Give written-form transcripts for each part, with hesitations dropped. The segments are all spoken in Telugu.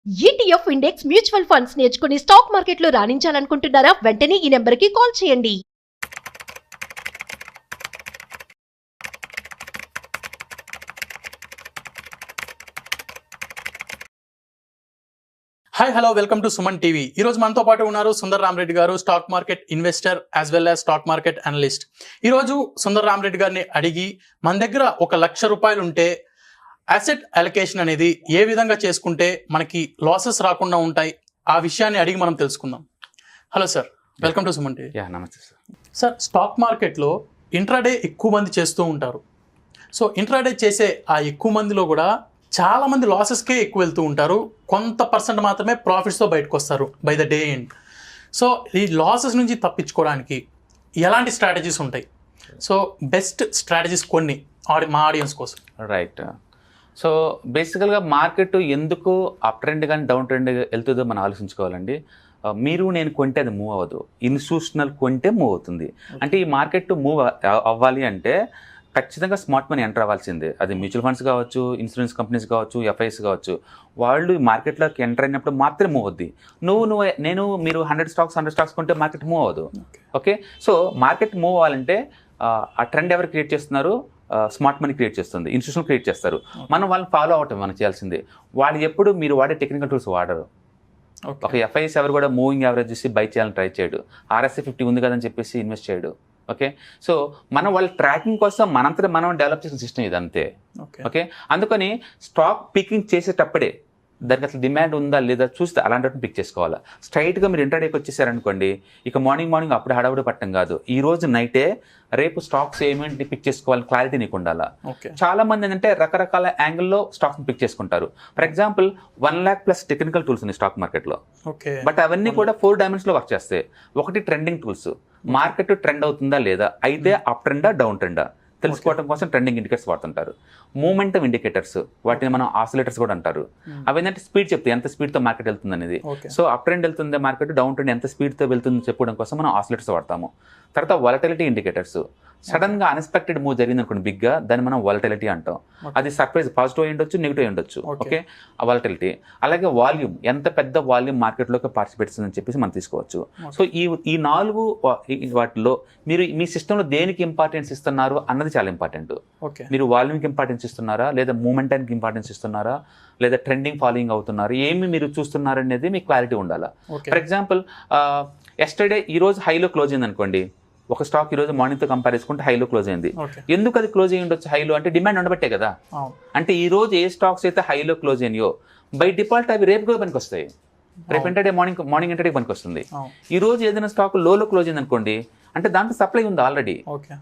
ETF ఇండెక్స్ మ్యూచువల్ ఫండ్స్ నేర్చుకుని స్టాక్ మార్కెట్లో రాణించాలనుకుంటున్నారా? వెంటనే ఈ నెంబర్కి కాల్ చేయండి. Hi hello welcome to Suman TV. ఈరోజు మనతో పాటు ఉన్నారు సుందర్ రామరెడ్డి గారు, stock market investor as well as stock market analyst. ఈరోజు సుందర్ రామరెడ్డి గారిని అడిగి మన దగ్గర ₹1,00,000 ఉంటే అసెట్ అలొకేషన్ అనేది ఏ విధంగా చేసుకుంటే మనకి లాసెస్ రాకుండా ఉంటాయి, ఆ విషయాన్ని అడిగి మనం తెలుసుకుందాం. Hello sir, welcome to Suman TV. నమస్తే సార్. సార్, స్టాక్ మార్కెట్లో ఇంట్రాడే ఎక్కువ మంది చేస్తూ ఉంటారు. సో ఇంట్రాడే చేసే ఆ ఎక్కువ మందిలో కూడా చాలా మంది లాసెస్కే ఎక్కువ వెళ్తూ ఉంటారు. కొంత పర్సెంట్ మాత్రమే ప్రాఫిట్స్తో బయటకు వస్తారు by the day end. So ఈ లాసెస్ నుంచి తప్పించుకోవడానికి ఎలాంటి స్ట్రాటజీస్ ఉంటాయి? సో బెస్ట్ స్ట్రాటజీస్ కొన్ని మా ఆడియన్స్ కోసం. రైట్. సో బేసికల్గా మార్కెట్ ఎందుకు అప్ ట్రెండ్ కానీ డౌన్ ట్రెండ్ వెళ్తుందో మనం ఆలోచించుకోవాలండి. మీరు నేను కొంటే అది మూవ్ అవ్వదు, ఇన్స్టిట్యూషనల్ కొంటే మూవ్ అవుతుంది. అంటే ఈ మార్కెట్ మూవ్ అవ్వాలి అంటే ఖచ్చితంగా స్మార్ట్ మనీ ఎంటర్ అవ్వాల్సిందే. అది మ్యూచువల్ ఫండ్స్ కావచ్చు, ఇన్సూరెన్స్ కంపెనీస్ కావచ్చు, ఎఫ్ఐఎస్ కావచ్చు. వాళ్ళు మార్కెట్లోకి ఎంటర్ అయినప్పుడు మాత్రమే మూవ్ అవుద్ది. మీరు 100 స్టాక్స్ కొంటే మార్కెట్ మూవ్ అవ్వదు. ఓకే, సో మార్కెట్ మూవ్ అవ్వాలంటే ఆ ట్రెండ్ ఎవరు క్రియేట్ చేస్తున్నారు? స్మార్ట్ మనీ క్రియేట్ చేస్తుంది, ఇన్స్టిట్యూషన్ క్రియేట్ చేస్తారు. మనం వాళ్ళని ఫాలో అవటం మనం చేయాల్సిందే. వాళ్ళు ఎప్పుడు మీరు వాడే టెక్నికల్ టూల్స్ వాడరు. ఒక ఎఫ్ఐఎస్ ఎవరు కూడా మూవింగ్ యావరేజ్ చూసి బై చేయాలని ట్రై చేయడు, RSI 50 ఉంది కదని చెప్పేసి ఇన్వెస్ట్ చేయడు. ఓకే, సో మనం వాళ్ళ ట్రాకింగ్ కోసం మనంతటా మనం డెవలప్ చేసిన సిస్టమ్ ఇది అంతే. ఓకే, అందుకని స్టాక్ పికింగ్ చేసేటప్పుడే దానికి అసలు డిమాండ్ ఉందా లేదా చూస్తే అలాంటి పిక్ చేసుకోవాలి. స్ట్రైట్గా మీరు ఇంటర్డేకి వచ్చేసారనుకోండి, ఇక మార్నింగ్ అప్పుడు హడావుడి పట్టడం కాదు. ఈ రోజు నైటే రేపు స్టాక్స్ ఏమేంటి పిక్ చేసుకోవాలని క్లారిటీ నీకు ఉండాలా. చాలా మంది ఏంటంటే రకరకాల యాంగిల్లో స్టాక్స్ పిక్ చేసుకుంటారు. For example 1 lakh plus technical tools ఉన్నాయి స్టాక్ మార్కెట్లో. బట్ అవన్నీ కూడా 4 dimensions వర్క్ చేస్తాయి. ఒకటి ట్రెండింగ్ టూల్స్, మార్కెట్ ట్రెండ్ అవుతుందా లేదా, అయితే అప్ ట్రెండా డౌన్ ట్రెండా తెలుసుకోవడం కోసం ట్రెండింగ్ ఇండికేటర్స్ వాడుతుంటారు. మూమెంటం ఇండికేటర్స్, వాటిని మనం ఆసిలేటర్స్ కూడా అంటారు. అవి ఏంటంటే స్పీడ్ చెప్తాయి, ఎంత స్పీడ్తో మార్కెట్ వెళ్తుంది అనేది. సో అప్ ట్రెండ్ వెళ్తుంది మార్కెట్, డౌన్ ట్రెండ్ ఎంత స్పీడ్తో వెళ్తుంది చెప్పడం కోసం మనం ఆసిలేటర్స్ వాడతాము. తర్వాత వాలటిలిటీ ఇండికేటర్స్, సడన్ గా అన్ఎక్స్పెక్టెడ్ మూవ్ జరిగింది అనుకోండి బిగ్గా, దాన్ని మనం వాలటిలిటీ అంటాం. అది సర్ప్రైజ్, పాజిటివ్ ఉండొచ్చు, నెగిటివ్ ఉండొచ్చు. Okay, volatility. అలాగే వాల్యూమ్, ఎంత పెద్ద వాల్యూమ్ మార్కెట్లోకి పార్టిసిపేట్ అని చెప్పేసి మనం తీసుకోవచ్చు. సో ఈ 4 వాటిలో మీరు మీ సిస్టంలో దేనికి ఇంపార్టెన్స్ ఇస్తున్నారు అన్నది చాలా ఇంపార్టెంట్. మీరు వాల్యూమ్కి ఇంపార్టెన్స్ ఇస్తున్నారా, లేదా మూమెంటానికి ఇంపార్టెన్స్ ఇస్తున్నారా, లేదా ట్రెండింగ్ ఫాలోయింగ్ అవుతున్నారు, ఏమి మీరు చూస్తున్నారు అనేది మీకు క్లారిటీ ఉండాలి. ఫర్ ఎగ్జాంపుల్ ఎస్టర్డే ఈ రోజు హైలో క్లోజ్ అయింది అనుకోండి, ఒక స్టాక్ ఈ రోజు మార్నింగ్తో కంపేర్ చేసుకుంటే హైలో క్లోజ్ అయింది. ఎందుకు అది క్లోజ్ అయ్యి ఉండొచ్చు హైలో అంటే? డిమాండ్ ఉండబట్టే కదా. అంటే ఈ రోజు ఏ స్టాక్స్ అయితే హైలో క్లోజ్ అయినాయో బై డిఫాల్ట్ అవి రేపు కూడా పనికి వస్తాయి. రేపు ఇంటర్డే మార్నింగ్ ఇంటర్డే పనికి వస్తుంది. ఈ రోజు ఏదైనా స్టాక్ లోలో క్లోజ్ అయింది అనుకోండి, అంటే దాంట్లో సప్లై ఉంది ఆల్రెడీ,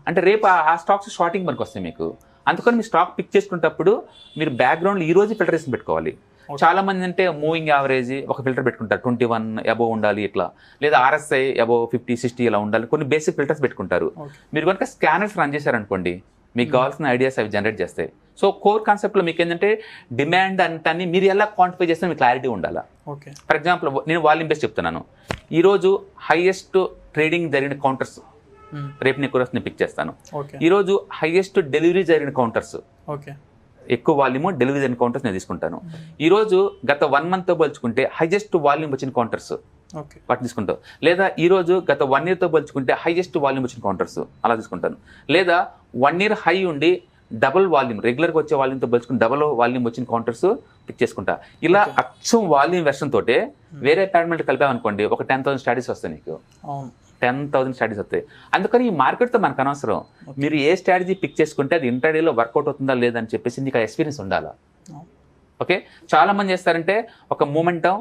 అంటే రేపు ఆ స్టాక్స్ షార్టింగ్ పనికి వస్తాయి మీకు. అందుకని మీ స్టాక్ పిక్ చేసుకునేటప్పుడు మీరు బ్యాక్గ్రౌండ్ ఈ రోజు ఫిల్టరేషన్ పెట్టుకోవాలి. చాలా మంది అంటే మూవింగ్ యావరేజ్ ఒక ఫిల్టర్ పెట్టుకుంటారు, 21 అబోవ్ ఉండాలి ఇట్లా, లేదా RSI అబోవ్ 50, 60 ఇలా ఉండాలి, కొన్ని బేసిక్ ఫిల్టర్స్ పెట్టుకుంటారు. మీరు కనుక స్కానర్స్ రన్ చేశారనుకోండి, మీకు కావాల్సిన ఐడియాస్ అవి జనరేట్ చేస్తాయి. సో కోర్ కాన్సెప్ట్లో మీకు ఏంటంటే డిమాండ్ అంతాన్ని మీరు ఎలా క్వాంటిఫై చేస్తే మీకు క్లారిటీ ఉండాలి. ఫర్ ఎగ్జాంపుల్ నేను వాల్యూమ్ బేస్ చెప్తున్నాను. ఈరోజు హైయెస్ట్ ట్రేడింగ్ జరిగిన కౌంటర్స్ రేపు నేను పిక్ చేస్తాను. ఈరోజు హైయెస్ట్ డెలివరీ జరిగిన కౌంటర్స్, ఎక్కువ వాల్యూమ్ డెలివరీ జరిగిన కౌంటర్స్ నేను తీసుకుంటాను. ఈరోజు గత 1 monthతో పోల్చుకుంటే హైయెస్ట్ వాల్యూమ్ వచ్చిన కౌంటర్స్ వాటిని తీసుకుంటాం. లేదా ఈరోజు గత 1 yearతో పోల్చుకుంటే హైయెస్ట్ వాల్యూమ్ వచ్చిన కౌంటర్స్ అలా తీసుకుంటాను. లేదా 1 year హై ఉండి డబుల్ వాల్యూమ్, రెగ్యులర్గా వచ్చే వాల్యూమ్తో పోల్చుకుని డబుల్ వాల్యూమ్ వచ్చిన కౌంటర్స్ పిక్ చేసుకుంటా. ఇలా అచ్చం వాల్యూమ్ వెర్షన్ తోటే వేరే ప్యారామీటర్ కలిపామనుకోండి, ఒక 10,000 స్టడీస్ వస్తాయి నీకు. 10,000 స్ట్రాటజీస్ వస్తాయి. అందుకని ఈ మార్కెట్తో మనకు అనవసరం. మీరు ఏ స్ట్రాటజీ పిక్ చేసుకుంటే అది ఇంటర్డేలో వర్కౌట్ అవుతుందా లేదని చెప్పేసి నీకు ఆ ఎక్స్పీరియన్స్ ఉండాలా. ఓకే, చాలా మంది చేస్తారంటే ఒక మూమెంటం,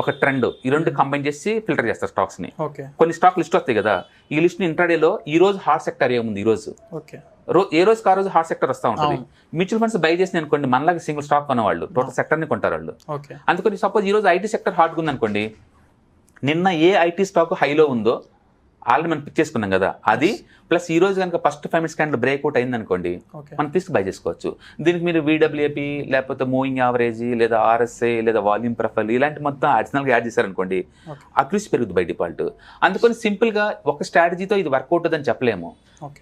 ఒక ట్రెండ్, ఈ రెండు కంబైన్ చేసి ఫిల్టర్ చేస్తారు స్టాక్స్ని. కొన్ని స్టాక్ లిస్ట్ వస్తాయి కదా, ఈ లిస్ట్ ఇంటర్డేలో ఈ రోజు హాట్ సెక్టర్ ఏముంది, ఈ రోజు ఏ రోజుకి ఆ రోజు హాట్ సెక్టర్ వస్తూ ఉంటుంది. మ్యూచువల్ ఫండ్స్ బై చేసి అనుకోండి, మనలాగా సింగిల్ స్టాక్ కొనేవాళ్ళు టోటల్ సెక్టర్ని కొంటారు వాళ్ళు. అందుకని సపోజ్ ఈ రోజు IT సెక్టర్ హాట్గా ఉంది అనుకోండి, నిన్న ఏ IT స్టాక్ హైలో ఉందో ఆల్రెడీ మనం పిక్ చేసుకున్నాం కదా, అది ప్లస్ ఈ రోజు కనుక ఫస్ట్ 5 minutes క్యాండిల్ బ్రేక్అవుట్ అయింది అనుకోండి, మనం తీసుకు బై చేసుకోవచ్చు. దీనికి మీరు VWAP లేకపోతే మూవింగ్ యావరేజ్ లేదా RSI లేదా వాల్యూమ్ ప్రొఫైల్ ఇలాంటి మొత్తం అడిషనల్గా యాడ్ చేశారనుకోండి, అక్యూరసీ పెరుగుతుంది బై డిఫాల్ట్. అందుకని సింపుల్గా ఒక స్ట్రాటజీతో ఇది వర్కౌట్ అని చెప్పలేము.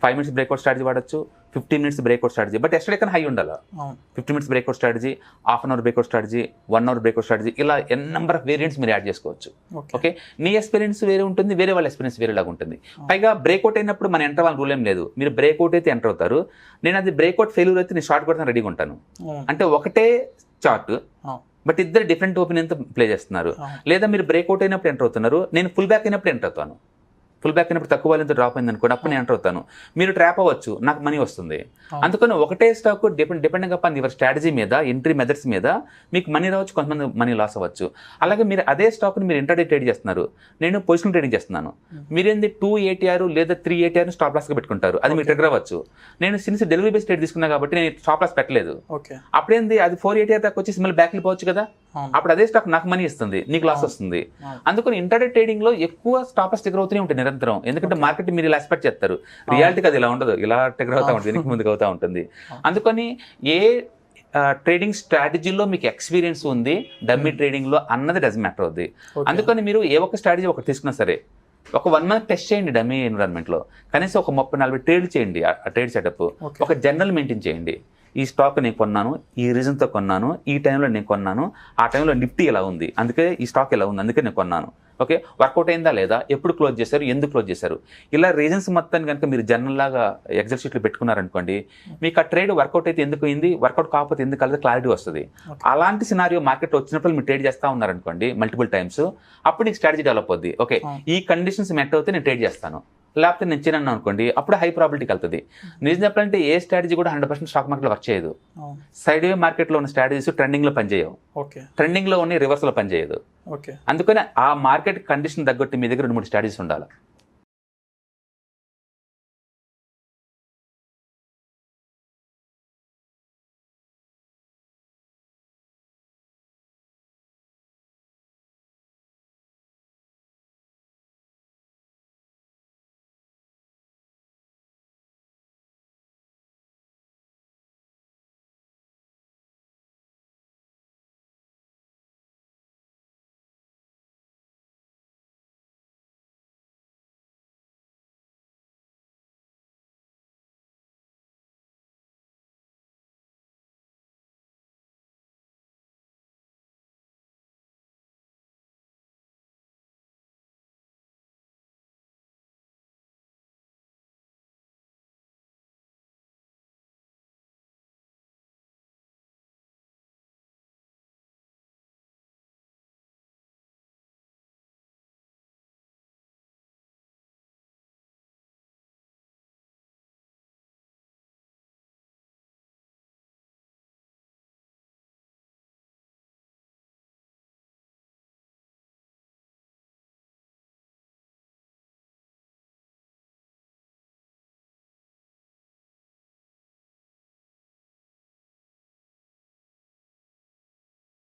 5 minutes బ్రేక్అవుట్ స్ట్రాటజీ వాడచ్చు, 15 minutes breakout strategy, but yesterday కన్నా హై ఉండాలి. అవును 15 minutes breakout strategy, half an hour breakout strategy, 1 hour breakout strategy, ఇలా నెంబర్ ఆఫ్ వేరియంట్స్ మీరు యాడ్ చేసుకోవచ్చు. ఓకే, నీ ఎక్స్పీరియన్స్ వేరే ఉంటుంది, వేరే వాళ్ళ ఎక్స్పీరియన్స్ వేరేలాగా ఉంటుంది. పైగా బ్రేక్అవుట్ అయినప్పుడు మన ఎంటర్ వాళ్ళ రూల్ ఏం లేదు, మీరు బ్రేక్అవుట్ అయితే ఎంటర్ అవుతారు, నేను అది బ్రేక్అవుట్ ఫెయిల్యూర్ అయితే నేను షార్ట్ కొడతాను రెడీగా ఉంటాను. అంటే ఒకటే చార్ట్ బట్ ఇద్దరు డిఫరెంట్ ఒపీనియన్తో ప్లే చేస్తున్నారు. లేదా మీరు బ్రేక్అవుట్ అయినప్పుడు ఎంటర్ అవుతున్నారు, నేను ఫుల్ బ్యాక్ అయినప్పుడు ఎంటర్ అవుతాను. ఫుల్ బ్యాక్ అయినప్పుడు తక్కువ వాళ్ళతో డ్రాప్ అయింది అనుకోండి, అప్పుడు నేను ఎంటర్ అవుతాను. మీరు ట్రాప్ అవ్వచ్చు, నాకు మనీ వస్తుంది. అందుకని ఒకటే stock depending upon your strategy మీద, ఎంట్రీ మెథడ్స్ మీద మీకు మనీ రావచ్చు, కొంతమంది మనీ లాస్ అవ్వచ్చు. అలాగే మీరు అదే స్టాక్ని మీరు ఇంటర్డే ట్రేడ్ చేస్తున్నారు, నేను పొజిషన్ ట్రేడింగ్ చేస్తున్నాను. మీరేంది 2 ATR లేదా 3 ATR స్టాప్ లాస్గా పెట్టుకుంటారు, అది మీరు ట్రిగర్ అవ్వచ్చు. నేను సిన్స్ డెలివరీ బేస్ ట్రేడ్ తీసుకున్నా కాబట్టి నేను స్టాప్ లాస్ పెట్టలేదు. అప్పుడేంది అది 4 ATR దాకా వచ్చేసి మళ్ళీ బ్యాక్ వెళ్ళిపోవచ్చు కదా, అప్పుడు అదే స్టాక్ నాకు మనీ ఇస్తుంది, నీకు లాస్ వస్తుంది. అందుకని ఇంటర్డే ట్రేడింగ్ లో ఎక్కువ స్టాప్ లాస్ ట్రిగర్ అవుతూనే ఉంటాయి నిరంతరం. ఎందుకంటే మార్కెట్ మీరు ఇలా ఎక్స్పెక్ట్ చేస్తారు, రియాలిటీకి అది ఇలా ఉండదు, ఇలా ట్రిగర్ అవుతా ఉంటుంది, వెనక్కి ముందుకు అవుతా ఉంటుంది. అందుకని ఏ ట్రేడింగ్ స్ట్రాటజీలో మీకు ఎక్స్పీరియన్స్ ఉంది, డమ్మీ ట్రేడింగ్లో అన్నది డజన్ మ్యాటర్ అవుద్ది. అందుకని మీరు ఏ ఒక్క స్ట్రాటజీ ఒకటి తీసుకున్నా సరే, ఒక 1 month టెస్ట్ చేయండి డమ్మీ ఎన్విరాన్మెంట్లో, కనీసం ఒక 30-40 ట్రేడ్ చేయండి. ఆ ట్రేడ్ సెటప్ ఒక జర్నల్ మెయింటైన్ చేయండి. ఈ స్టాక్ నేను కొన్నాను, ఈ రీజన్తో కొన్నాను, ఈ టైంలో నేను కొన్నాను, ఆ టైంలో నిఫ్టీ ఇలా ఉంది, అందుకే ఈ స్టాక్ ఇలా ఉంది, అందుకే నేను కొన్నాను. ఓకే, వర్కౌట్ అయిందా లేదా, ఎప్పుడు క్లోజ్ చేశారు, ఎందుకు క్లోజ్ చేశారు, ఇలా రీజన్స్ మొత్తాన్ని కనుక మీరు జర్నల్ లాగా ఎక్సెల్ షీట్లు పెట్టుకున్నారనుకోండి, మీకు ఆ ట్రేడ్ వర్కౌట్ అయితే ఎందుకు అయింది, వర్కౌట్ కాకపోతే ఎందుకు కలిసి క్లారిటీ వస్తుంది. అలాంటి సినారియో మార్కెట్ వచ్చినప్పుడు మీరు ట్రేడ్ చేస్తూ ఉన్నారనుకోండి మల్టిపుల్ టైమ్స్, అప్పుడు నీకు స్ట్రాటజీ డెవలప్ అవుద్ది. ఓకే, ఈ కండిషన్స్ మెట్ అవుతే నేను ట్రేడ్ చేస్తాను, లేకపోతే నేను చిన్న అనుకోండి, అప్పుడు హై ప్రాబిలిటీకి వెళ్తుంది. నిజం చెప్పాలంటే ఏ స్ట్రాటజీ కూడా 100% స్టాక్ మార్కెట్లో వర్క్ చేయదు. సైడ్ వే మార్కెట్లో ఉన్న స్ట్రాటజీస్ ట్రెండింగ్లో పనిచేయవు, ట్రెండింగ్లో ఉన్న రివర్స్లో పనిచేయదు. అందుకని ఆ మార్కెట్ కండిషన్ తగ్గట్టు మీ దగ్గర 2-3 స్ట్రాటజీస్ ఉండాలి.